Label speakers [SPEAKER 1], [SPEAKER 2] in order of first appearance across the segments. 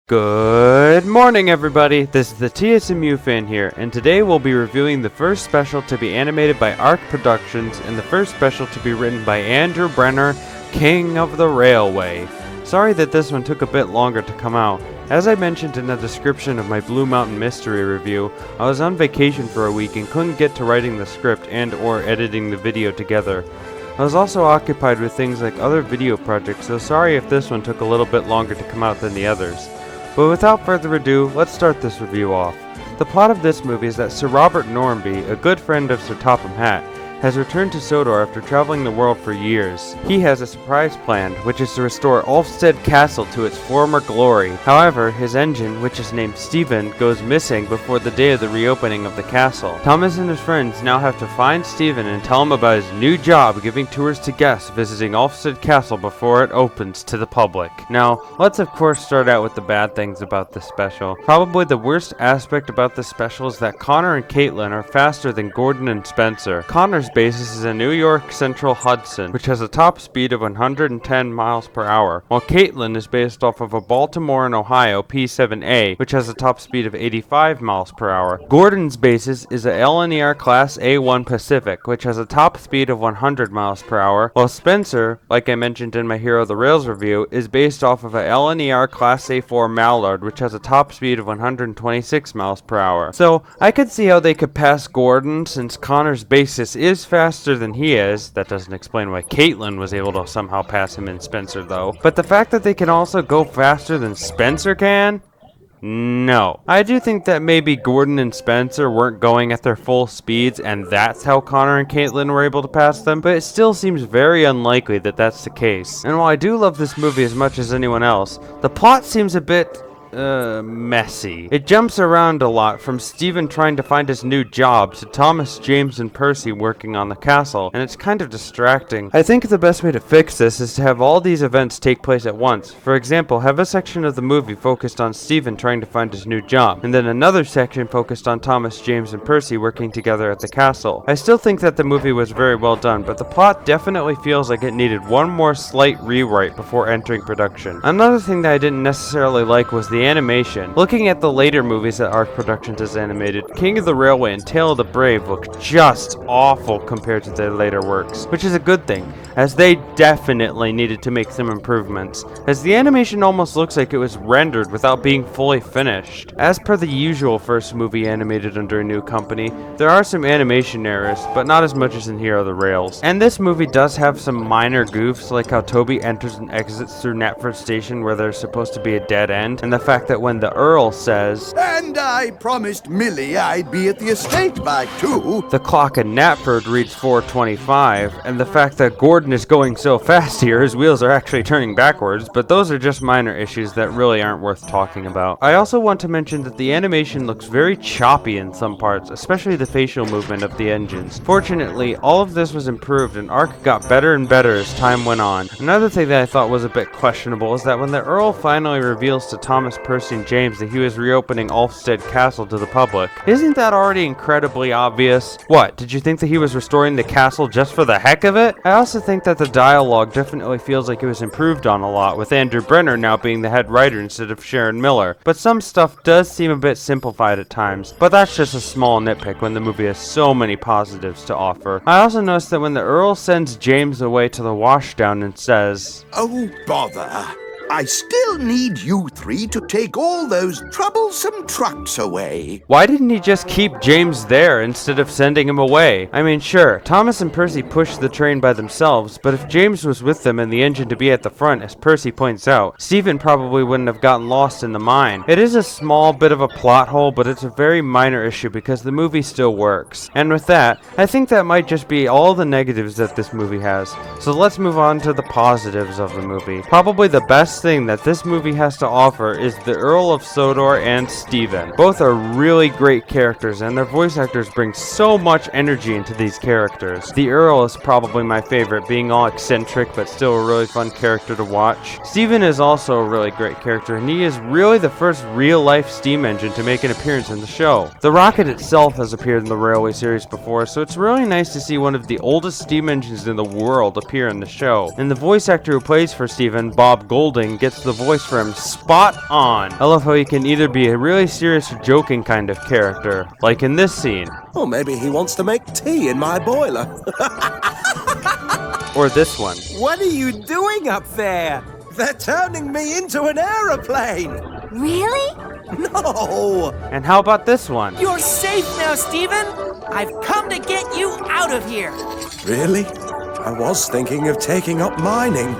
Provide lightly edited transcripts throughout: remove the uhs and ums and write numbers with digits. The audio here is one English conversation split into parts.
[SPEAKER 1] Good morning, everybody. This is the TSMU fan here, and today we'll be reviewing the first special to be animated by ARC Productions and the first special to be written by Andrew Brenner, King of the Railway. Sorry that this one took a bit longer to come out. As I mentioned in the description of my Blue Mountain Mystery review, I was on vacation for a week and couldn't get to writing the script and or editing the video together. I was also occupied with things like other video projects, so sorry if this one took a little bit longer to come out than the others. But without further ado, let's start this review off. The plot of this movie is that Sir Robert Normanby, a good friend of Sir Topham Hatt, has returned to Sodor after traveling the world for years. He has a surprise planned, which is to restore Ulfstead Castle to its former glory. However, his engine, which is named Stephen, goes missing before the day of the reopening of the castle. Thomas and his friends now have to find Stephen and tell him about his new job giving tours to guests visiting Ulfstead Castle before it opens to the public. Now, let's of course start out with the bad things about this special. Probably the worst aspect about this special is that Connor and Caitlin are faster than Gordon and Spencer. Connor's basis is a New York Central Hudson, which has a top speed of 110 miles per hour, while Caitlin is based off of a Baltimore and Ohio P7A, which has a top speed of 85 miles per hour. Gordon's basis is a LNER Class A1 Pacific, which has a top speed of 100 miles per hour, while Spencer, like I mentioned in my Hero of the Rails review, is based off of a LNER Class A4 Mallard, which has a top speed of 126 miles per hour. So, I could see how they could pass Gordon since Connor's basis is faster than he is. That doesn't explain why Caitlin was able to somehow pass him and Spencer though. But the fact that they can also go faster than Spencer can? No. I do think that maybe Gordon and Spencer weren't going at their full speeds and that's how Connor and Caitlin were able to pass them, but it still seems very unlikely that that's the case. And while I do love this movie as much as anyone else, the plot seems a bit messy. It jumps around a lot from Stephen trying to find his new job to Thomas, James, and Percy working on the castle, and it's kind of distracting. I think the best way to fix this is to have all these events take place at once. For example, have a section of the movie focused on Stephen trying to find his new job, and then another section focused on Thomas, James, and Percy working together at the castle. I still think that the movie was very well done, but the plot definitely feels like it needed one more slight rewrite before entering production. Another thing that I didn't necessarily like was the animation. Looking at the later movies that ARC Productions has animated, King of the Railway and Tale of the Brave look just awful compared to their later works, which is a good thing, as they definitely needed to make some improvements, as the animation almost looks like it was rendered without being fully finished. As per the usual first movie animated under a new company, there are some animation errors, but not as much as in Hero of the Rails. And this movie does have some minor goofs, like how Toby enters and exits through Knapford Station where there's supposed to be a dead end, and the fact that when the Earl says,
[SPEAKER 2] "And I promised Millie I'd be at the estate by 2,
[SPEAKER 1] the clock in Knapford reads 4:25, and the fact that Gordon is going so fast here, his wheels are actually turning backwards, but those are just minor issues that really aren't worth talking about. I also want to mention that the animation looks very choppy in some parts, especially the facial movement of the engines. Fortunately, all of this was improved and ARC got better and better as time went on. Another thing that I thought was a bit questionable is that when the Earl finally reveals to Thomas, Percy, and James that he was reopening Ulfstead Castle to the public, isn't that already incredibly obvious? What, did you think that he was restoring the castle just for the heck of it? I also think that the dialogue definitely feels like it was improved on a lot, with Andrew Brenner now being the head writer instead of Sharon Miller, but some stuff does seem a bit simplified at times, but that's just a small nitpick when the movie has so many positives to offer. I also noticed that when the Earl sends James away to the washdown and says,
[SPEAKER 2] "Oh, bother. I still need you 3 to take all those troublesome trucks away."
[SPEAKER 1] why didn't he just keep James there instead of sending him away? I mean, sure, Thomas and Percy pushed the train by themselves, but if James was with them and the engine to be at the front, as Percy points out, Stephen probably wouldn't have gotten lost in the mine. It is a small bit of a plot hole, but it's a very minor issue because the movie still works. And with that, I think that might just be all the negatives that this movie has. So let's move on to the positives of the movie. Probably the best thing that this movie has to offer is the Earl of Sodor and Stephen. Both are really great characters and their voice actors bring so much energy into these characters. The Earl is probably my favorite, being all eccentric but still a really fun character to watch. Stephen is also a really great character and he is really the first real-life steam engine to make an appearance in the show. The rocket itself has appeared in the Railway series before, so it's really nice to see one of the oldest steam engines in the world appear in the show. And the voice actor who plays for Stephen, Bob Golding, dubbing and gets the voice for him spot on. I love how he can either be a really serious or joking kind of character, like in this scene.
[SPEAKER 3] Or maybe he wants to make tea in my boiler.
[SPEAKER 1] Or this one.
[SPEAKER 4] What are you doing up there?
[SPEAKER 3] They're turning me into an aeroplane!
[SPEAKER 5] Really?
[SPEAKER 3] No!
[SPEAKER 1] And how about this one?
[SPEAKER 4] You're safe now, Steven! I've come to get you out of here!
[SPEAKER 3] Really? I was thinking of taking up mining.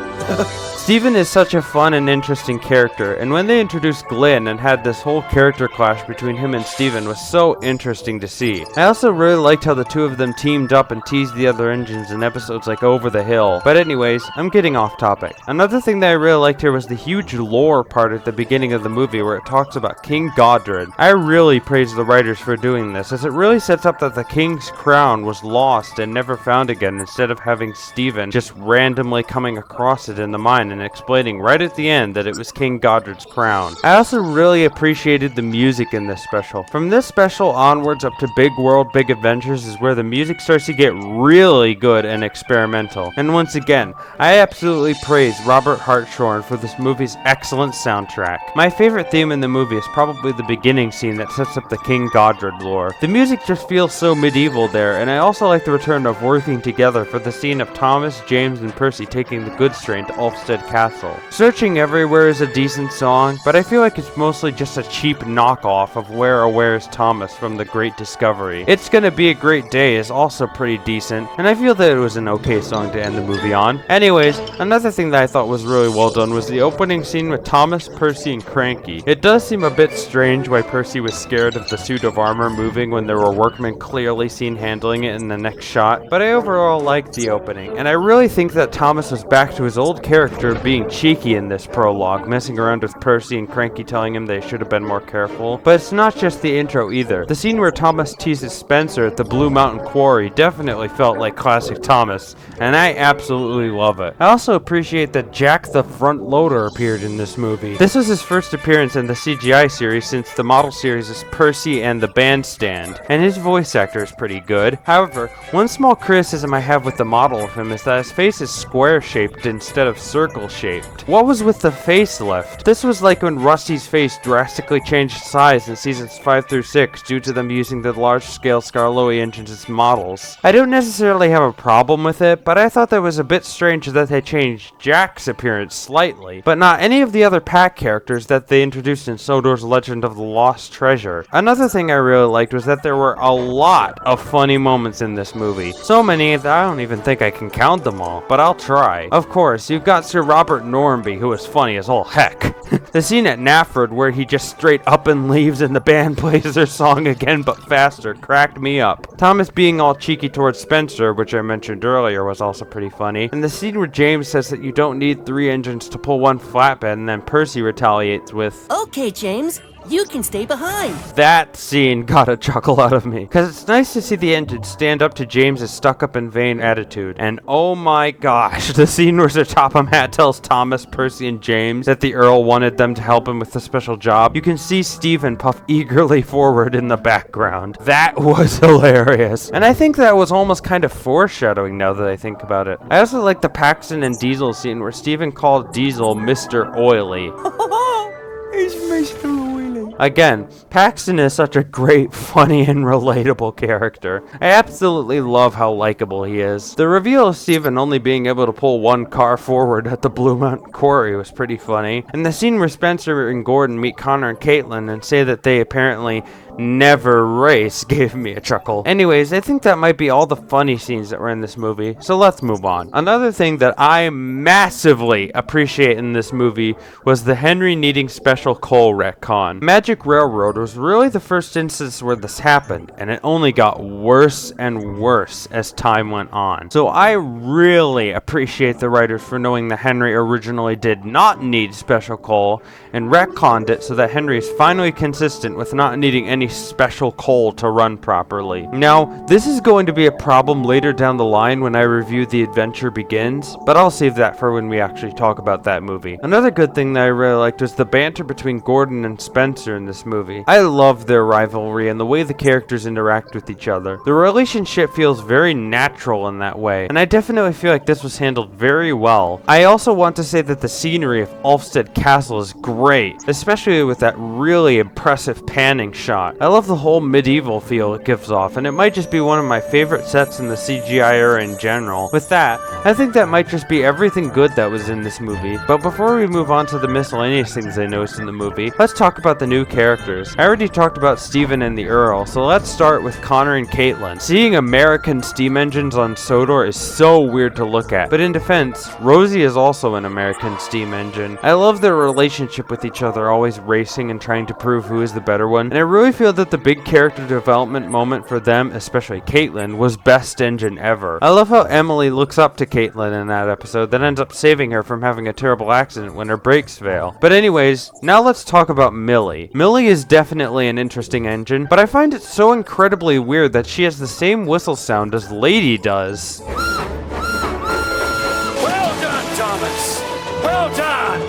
[SPEAKER 1] Steven is such a fun and interesting character, and when they introduced Glenn and had this whole character clash between him and Steven was so interesting to see. I also really liked how the two of them teamed up and teased the other engines in episodes like Over the Hill. But anyways, I'm getting off topic. Another thing that I really liked here was the huge lore part at the beginning of the movie where it talks about King Godred. I really praise the writers for doing this, as it really sets up that the king's crown was lost and never found again, instead of having Steven just randomly coming across it in the mine and explaining right at the end that it was King Godred's crown. I also really appreciated the music in this special. From this special onwards up to Big World, Big Adventures is where the music starts to get really good and experimental. And once again, I absolutely praise Robert Hartshorn for this movie's excellent soundtrack. My favorite theme in the movie is probably the beginning scene that sets up the King Godred lore. The music just feels so medieval there, and I also like the return of working together for the scene of Thomas, James, and Percy taking the goods train to Ulfstead Castle. Searching Everywhere is a decent song, but I feel like it's mostly just a cheap knockoff of Where Oh Where's Thomas from The Great Discovery. It's Gonna Be a Great Day is also pretty decent, and I feel that it was an okay song to end the movie on. Anyways, another thing that I thought was really well done was the opening scene with Thomas, Percy, and Cranky. It does seem a bit strange why Percy was scared of the suit of armor moving when there were workmen clearly seen handling it in the next shot, but I overall liked the opening, and I really think that Thomas was back to his old character being cheeky in this prologue, messing around with Percy and Cranky telling him they should have been more careful. But it's not just the intro either. The scene where Thomas teases Spencer at the Blue Mountain Quarry definitely felt like classic Thomas, and I absolutely love it. I also appreciate that Jack the Front Loader appeared in this movie. This was his first appearance in the CGI series since the model series is Percy and the Bandstand, and his voice actor is pretty good. However, one small criticism I have with the model of him is that his face is square-shaped instead of circle-shaped. What was with the facelift? This was like when Rusty's face drastically changed size in seasons 5 through 6 due to them using the large-scale Skarloey engines as models. I don't necessarily have a problem with it, but I thought that was a bit strange that they changed Jack's appearance slightly, but not any of the other pack characters that they introduced in Sodor's Legend of the Lost Treasure. Another thing I really liked was that there were a lot of funny moments in this movie. So many that I don't even think I can count them all, but I'll try. Of course, you've got Sir Robert Normanby, who is funny as all heck. The scene at Nafford where he just straight up and leaves and the band plays their song again but faster cracked me up. Thomas being all cheeky towards Spencer, which I mentioned earlier, was also pretty funny. And the scene where James says that you don't need 3 engines to pull one flatbed, and then Percy retaliates with,
[SPEAKER 5] Okay, James, you can stay behind.
[SPEAKER 1] That scene got a chuckle out of me, because it's nice to see the engine stand up to James's stuck-up and vain attitude. And oh my gosh, the scene where Sir Topham Hatt tells Thomas, Percy, and James that the Earl wanted them to help him with the special job. You can see Stephen puff eagerly forward in the background. That was hilarious. And I think that was almost kind of foreshadowing now that I think about it. I also like the Paxton and Diesel scene where Stephen called Diesel Mr. Oily.
[SPEAKER 4] It's Mr. Oily.
[SPEAKER 1] Again, Paxton is such a great, funny, and relatable character. I absolutely love how likable he is. The reveal of Stephen only being able to pull one car forward at the Blue Mountain Quarry was pretty funny. And the scene where Spencer and Gordon meet Connor and Caitlin and say that they apparently never race gave me a chuckle. Anyways, I think that might be all the funny scenes that were in this movie, so let's move on. Another thing that I massively appreciate in this movie was the Henry needing special coal retcon. Magic Railroad was really the first instance where this happened, and it only got worse and worse as time went on. So I really appreciate the writers for knowing that Henry originally did not need special coal and retconned it so that Henry is finally consistent with not needing any any special coal to run properly. Now, this is going to be a problem later down the line when I review The Adventure Begins, but I'll save that for when we actually talk about that movie. Another good thing that I really liked was the banter between Gordon and Spencer in this movie. I love their rivalry and the way the characters interact with each other. The relationship feels very natural in that way, and I definitely feel like this was handled very well. I also want to say that the scenery of Ulfstead Castle is great, especially with that really impressive panning shot. I love the whole medieval feel it gives off, and it might just be one of my favorite sets in the CGI era in general. With that, I think that might just be everything good that was in this movie, but before we move on to the miscellaneous things I noticed in the movie, let's talk about the new characters. I already talked about Stephen and the Earl, so let's start with Connor and Caitlin. Seeing American steam engines on Sodor is so weird to look at, but in defense, Rosie is also an American steam engine. I love their relationship with each other, always racing and trying to prove who is the better one, and I really feel that the big character development moment for them, especially Caitlin, was best engine ever. I love how Emily looks up to Caitlin in that episode that ends up saving her from having a terrible accident when her brakes fail. But anyways, now let's talk about Millie. Millie is definitely an interesting engine, but I find it so incredibly weird that she has the same whistle sound as Lady does.
[SPEAKER 6] Well done, Thomas! Well done!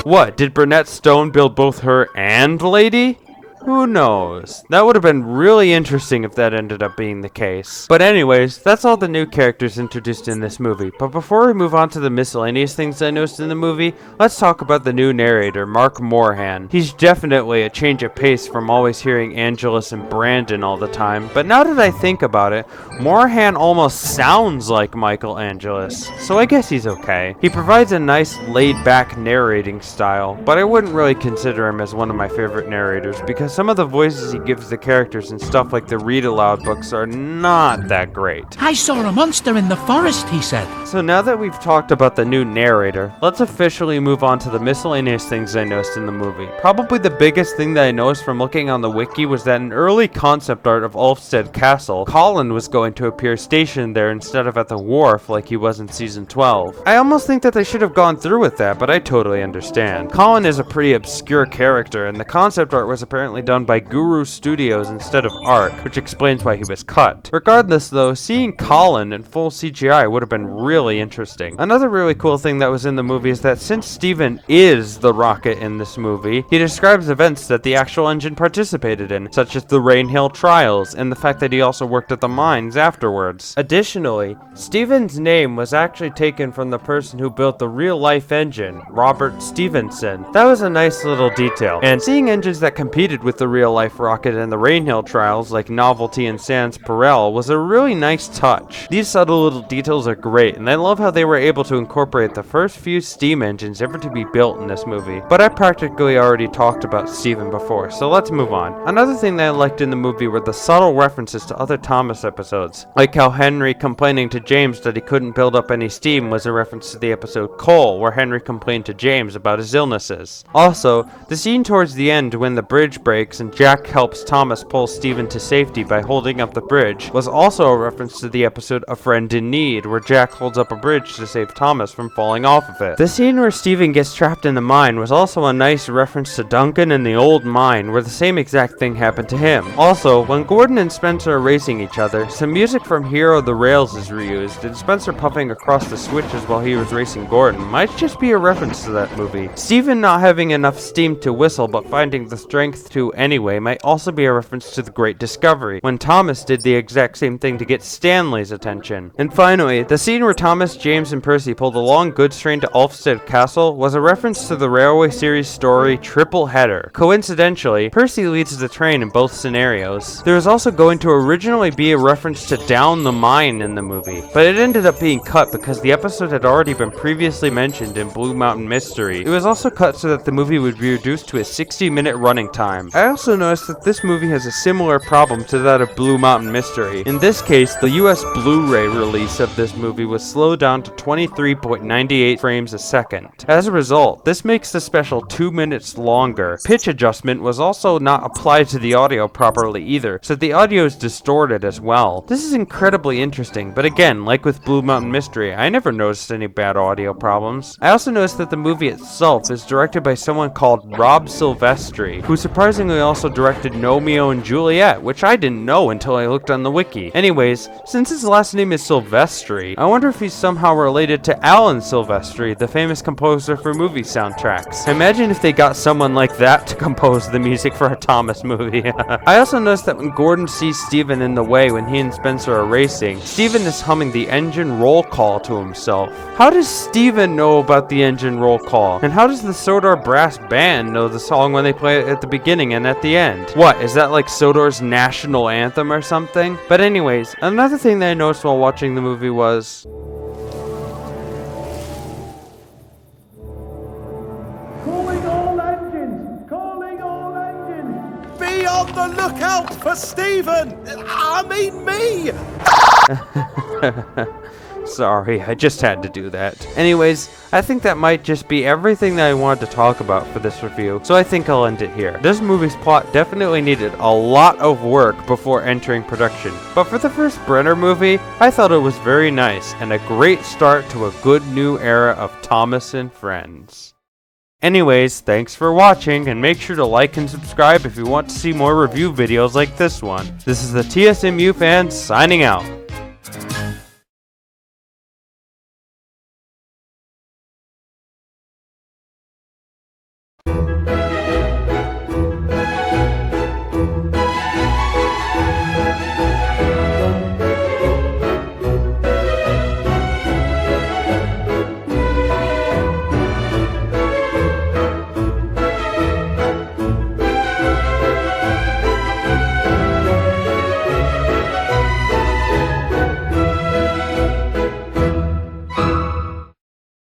[SPEAKER 1] What, did Burnett Stone build both her and Lady? Who knows? That would have been really interesting if that ended up being the case. But anyways, that's all the new characters introduced in this movie. But before we move on to the miscellaneous things I noticed in the movie, let's talk about the new narrator, Mark Morahan. He's definitely a change of pace from always hearing Angelus and Brandon all the time. But now that I think about it, Morahan almost sounds like Michael Angelus. So I guess he's okay. He provides a nice laid-back narrating style, but I wouldn't really consider him as one of my favorite narrators because some of the voices he gives the characters in stuff like the read-aloud books are not that great.
[SPEAKER 7] I saw a monster in the forest, he said.
[SPEAKER 1] So now that we've talked about the new narrator, let's officially move on to the miscellaneous things I noticed in the movie. Probably the biggest thing that I noticed from looking on the wiki was that in early concept art of Ulfstead Castle, Colin was going to appear stationed there instead of at the wharf like he was in season 12. I almost think that they should have gone through with that, but I totally understand. Colin is a pretty obscure character, and the concept art was apparently done by Guru Studios instead of Arc, which explains why he was cut. Regardless though, seeing Colin in full CGI would have been really interesting. Another really cool thing that was in the movie is that since Steven is the Rocket in this movie, he describes events that the actual engine participated in, such as the Rainhill trials, and the fact that he also worked at the mines afterwards. Additionally, Steven's name was actually taken from the person who built the real-life engine, Robert Stevenson. That was a nice little detail, and seeing engines that competed with the real-life Rocket in the Rainhill trials, like Novelty and Sans Perel, was a really nice touch. These subtle little details are great, and I love how they were able to incorporate the first few steam engines ever to be built in this movie. But I practically already talked about Steven before, so let's move on. Another thing that I liked in the movie were the subtle references to other Thomas episodes, like how Henry complaining to James that he couldn't build up any steam was a reference to the episode Coal, where Henry complained to James about his illnesses. Also, the scene towards the end when the bridge breaks and Jack helps Thomas pull Steven to safety by holding up the bridge was also a reference to the episode A Friend in Need, where Jack holds up a bridge to save Thomas from falling off of it. The scene where Steven gets trapped in the mine was also a nice reference to Duncan in the old mine, where the same exact thing happened to him. Also, when Gordon and Spencer are racing each other, some music from Hero the Rails is reused, and Spencer puffing across the switches while he was racing Gordon might just be a reference to that movie. Steven not having enough steam to whistle but finding the strength to anyway might also be a reference to the Great Discovery, when Thomas did the exact same thing to get Stanley's attention. And finally, the scene where Thomas, James, and Percy pulled a long goods train to Ulfstead Castle was a reference to the Railway series story Triple Header. Coincidentally, Percy leads the train in both scenarios. There was also going to originally be a reference to Down the Mine in the movie, but it ended up being cut because the episode had already been previously mentioned in Blue Mountain Mystery. It was also cut so that the movie would be reduced to a 60-minute running time. I also noticed that this movie has a similar problem to that of Blue Mountain Mystery. In this case, the US Blu-ray release of this movie was slowed down to 23.98 frames a second. As a result, this makes the special 2 minutes longer. Pitch adjustment was also not applied to the audio properly either, so the audio is distorted as well. This is incredibly interesting, but again, like with Blue Mountain Mystery, I never noticed any bad audio problems. I also noticed that the movie itself is directed by someone called Rob Silvestri, who surprisingly surprisingly also directed Romeo and Juliet, which I didn't know until I looked on the wiki. Anyways, since his last name is Silvestri, I wonder if he's somehow related to Alan Silvestri, the famous composer for movie soundtracks. Imagine if they got someone like that to compose the music for a Thomas movie. I also noticed that when Gordon sees Steven in the way when he and Spencer are racing, Steven is humming the engine roll call to himself. How does Steven know about the engine roll call? And how does the Sodor Brass Band know the song when they play it at the beginning and at the end? What, is that like Sodor's national anthem or something? But anyways, another thing that I noticed while watching the movie was...
[SPEAKER 3] Be on the lookout for Stephen! I mean me!
[SPEAKER 1] Sorry, I just had to do that. Anyways, I think that might just be everything that I wanted to talk about for this review, so I think I'll end it here. This movie's plot definitely needed a lot of work before entering production, but for the first Brenner movie, I thought it was very nice and a great start to a good new era of Thomas and Friends. Anyways, thanks for watching, and make sure to like and subscribe if you want to see more review videos like this one. This is the TSMU fan signing out.